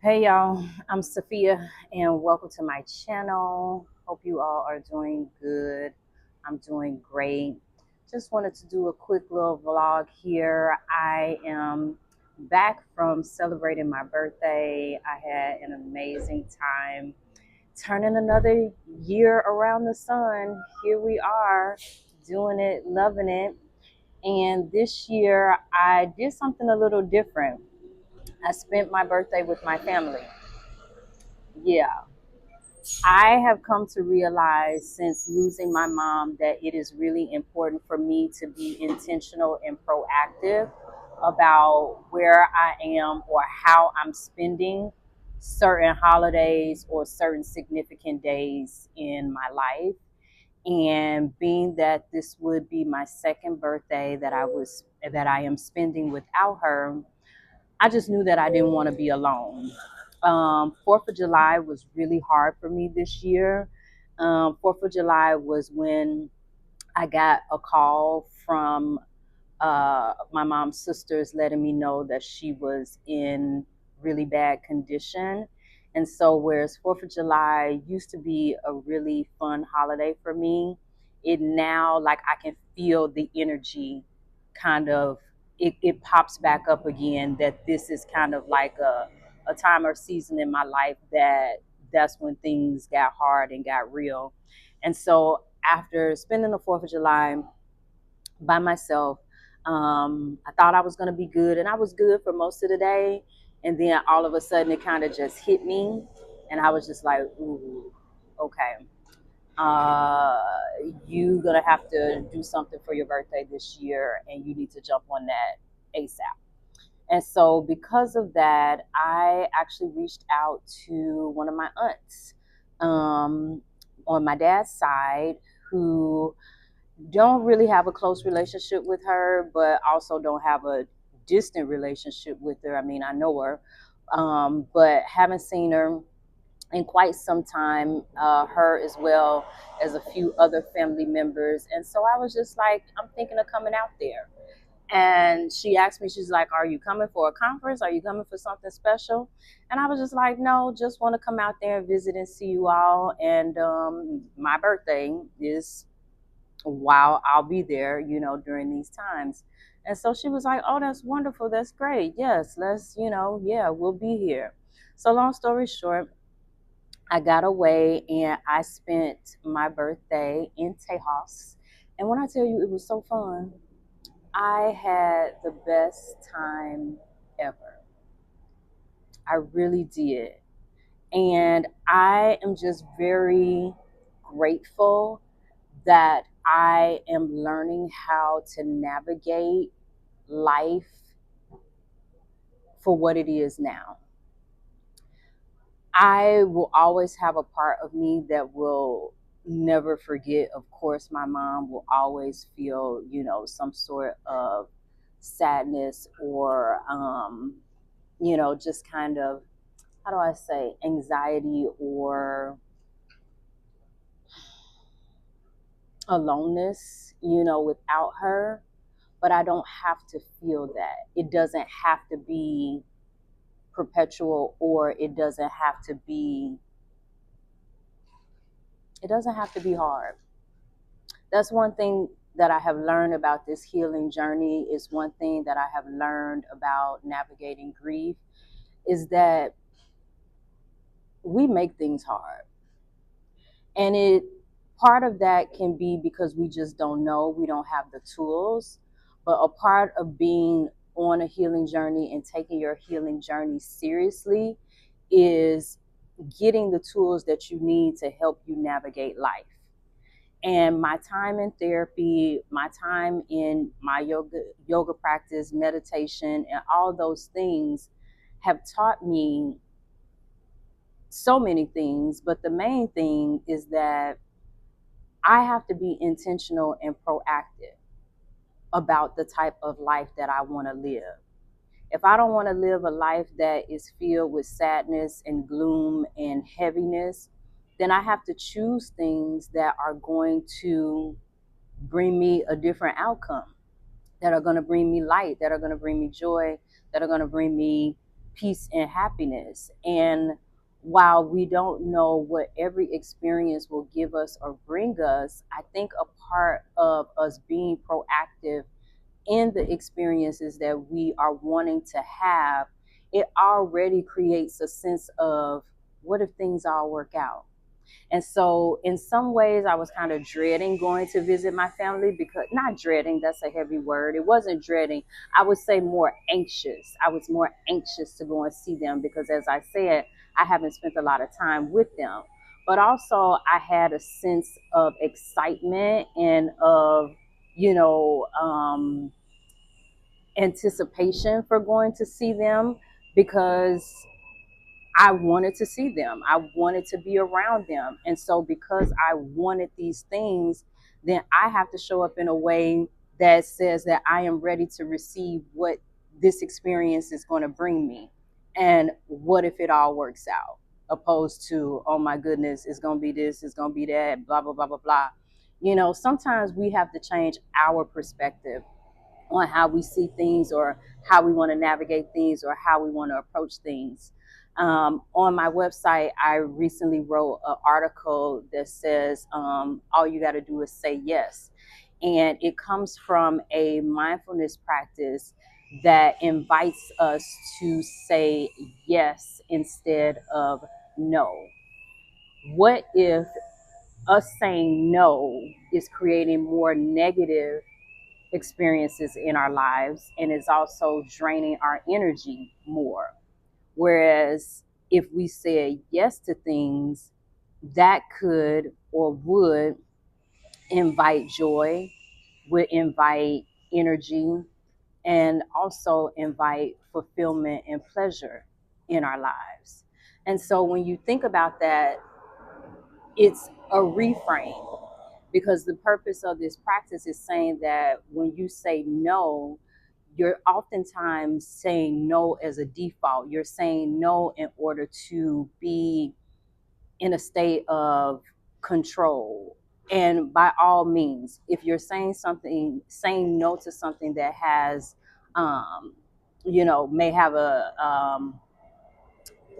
Hey y'all, I'm Sophia and welcome to my channel. Hope you all are doing good. I'm doing great. Just wanted to do a quick little vlog here. I am back from celebrating my birthday. I had an amazing time turning another year around the sun. Here we are doing it, loving it. And this year I did something a little different. I spent my birthday with my family. Yeah, I have come to realize since losing my mom that it is really important for me to be intentional and proactive about where I am or how I'm spending certain holidays or certain significant days in my life. And being that this would be my second birthday that I am spending without her, I just knew that I didn't want to be alone. 4th of July was really hard for me this year. 4th of July was when I got a call from my mom's sisters letting me know that she was in really bad condition. And so, whereas 4th of July used to be a really fun holiday for me, it now, like, I can feel the energy kind of, it pops back up again that this is kind of like a time or season in my life that's when things got hard and got real. And so, after spending the 4th of July by myself. I thought I was going to be good, and I was good for most of the day. And then all of a sudden, it kind of just hit me, and I was just like, "Ooh, okay, uh, you gonna have to do something for your birthday this year, and you need to jump on that ASAP." And so, because of that, I actually reached out to one of my aunts um, on my dad's side, who don't really have a close relationship with her, but also don't have a distant relationship with her. I mean, I know her, but haven't seen her in quite some time, her as well as a few other family members. And so I was just like, I'm thinking of coming out there. And she asked me, she's like, "Are you coming for a conference? Are you coming for something special?" And I was just like, "No, just want to come out there and visit and see you all. And my birthday is while I'll be there, during these times." And so she was like, "Oh, that's wonderful. That's great. Yes, let's, yeah, we'll be here." So, long story short, I got away and I spent my birthday in Tejas. And when I tell you it was so fun, I had the best time ever. I really did. And I am just very grateful that I am learning how to navigate life for what it is now. I will always have a part of me that will never forget. Of course, my mom will always feel, some sort of sadness or, just kind of, how do I say, anxiety or aloneness, without her. But I don't have to feel that. It doesn't have to be perpetual, or it doesn't have to be hard. That's one thing that I have learned about this healing journey, is one thing that I have learned about navigating grief, is that we make things hard. And it part of that can be because we just don't know, we don't have the tools. But a part of being on a healing journey and taking your healing journey seriously is getting the tools that you need to help you navigate life. And my time in therapy, my time in my yoga practice, meditation, and all those things have taught me so many things. But the main thing is that I have to be intentional and proactive about the type of life that I want to live. If I don't want to live a life that is filled with sadness and gloom and heaviness, then I have to choose things that are going to bring me a different outcome, that are going to bring me light, that are going to bring me joy, that are going to bring me peace and happiness. And while we don't know what every experience will give us or bring us, I think a part of us being proactive in the experiences that we are wanting to have, it already creates a sense of what if things all work out? And so, in some ways, I was kind of dreading going to visit my family, because not dreading, that's a heavy word. It wasn't dreading. I would say more anxious. I was more anxious to go and see them because, as I said, I haven't spent a lot of time with them. But also, I had a sense of excitement and of, you know, anticipation for going to see them, because I wanted to see them. I wanted to be around them. And so, because I wanted these things, then I have to show up in a way that says that I am ready to receive what this experience is going to bring me. And what if it all works out? Opposed to, oh my goodness, it's going to be this, it's going to be that, blah, blah, blah, blah, blah. You know, sometimes we have to change our perspective on how we see things, or how we want to navigate things, or how we want to approach things. On my website, I recently wrote an article that says all you got to do is say yes. And it comes from a mindfulness practice that invites us to say yes instead of no. What if us saying no is creating more negative experiences in our lives, and is also draining our energy more? Whereas if we said yes to things, that could or would invite joy, would invite energy, and also invite fulfillment and pleasure in our lives. And so when you think about that, it's a reframe, because the purpose of this practice is saying that when you say no, you're oftentimes saying no as a default. You're saying no in order to be in a state of control. And by all means, if you're saying no to something that has, um, may have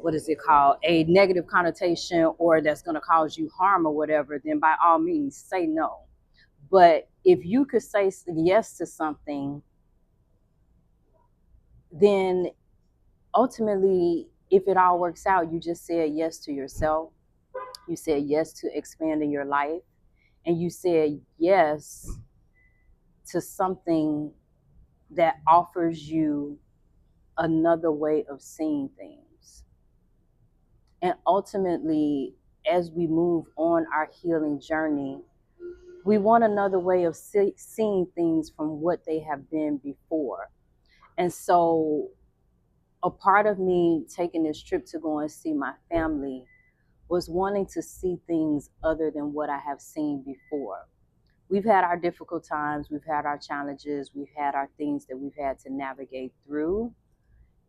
what is it called, a negative connotation, or that's going to cause you harm or whatever, then by all means, say no. But if you could say yes to something, then ultimately, if it all works out, you just said yes to yourself. You said yes to expanding your life. And you said yes to something that offers you another way of seeing things. And ultimately, as we move on our healing journey, we want another way of seeing things from what they have been before. And so, a part of me taking this trip to go and see my family was wanting to see things other than what I have seen before. We've had our difficult times, we've had our challenges, we've had our things that we've had to navigate through.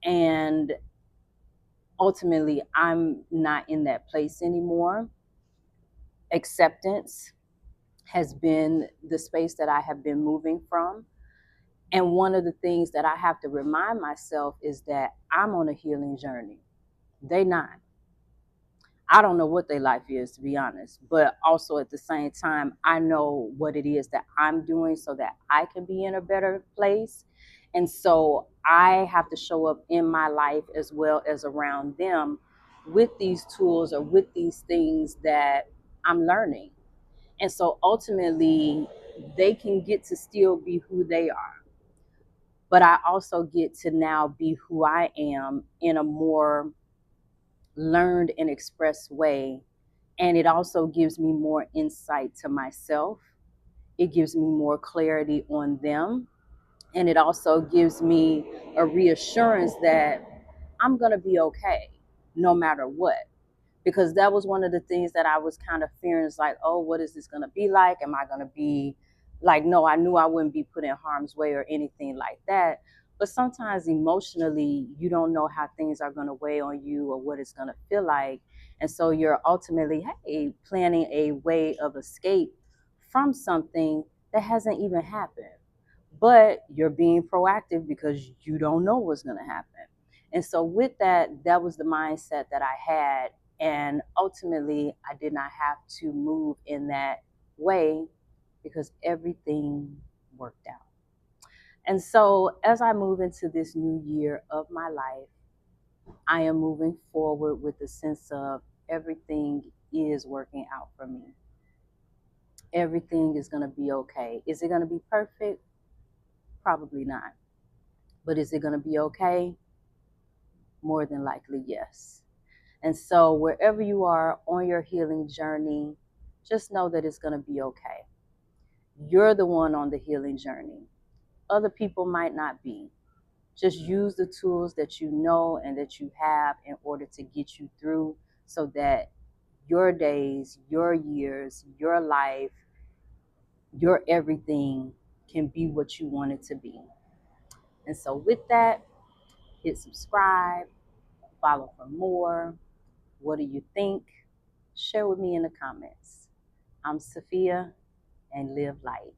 And ultimately, I'm not in that place anymore. Acceptance has been the space that I have been moving from. And one of the things that I have to remind myself is that I'm on a healing journey. They not. I don't know what their life is, to be honest. But also at the same time, I know what it is that I'm doing so that I can be in a better place. And so I have to show up in my life as well as around them with these tools or with these things that I'm learning. And so ultimately, they can get to still be who they are. But I also get to now be who I am in a more learned and expressed way. And it also gives me more insight to myself. It gives me more clarity on them. And it also gives me a reassurance that I'm going to be okay no matter what. Because that was one of the things that I was kind of fearing, is like, oh, what is this going to be like? Am I going to be like, no, I knew I wouldn't be put in harm's way or anything like that. But sometimes emotionally, you don't know how things are going to weigh on you or what it's going to feel like. And so you're ultimately, hey, planning a way of escape from something that hasn't even happened. But you're being proactive because you don't know what's going to happen. And so with that, that was the mindset that I had. And ultimately, I did not have to move in that way because everything worked out. And so as I move into this new year of my life, I am moving forward with the sense of everything is working out for me. Everything is going to be okay. Is it going to be perfect? Probably not. But is it going to be okay? More than likely, yes. And so, wherever you are on your healing journey, just know that it's going to be okay. You're the one on the healing journey. Other people might not be. Just use the tools that you know and that you have in order to get you through so that your days, your years, your life, your everything can be what you want it to be. And so, with that, hit subscribe, follow for more. What do you think? Share with me in the comments. I'm Sophia, and live light.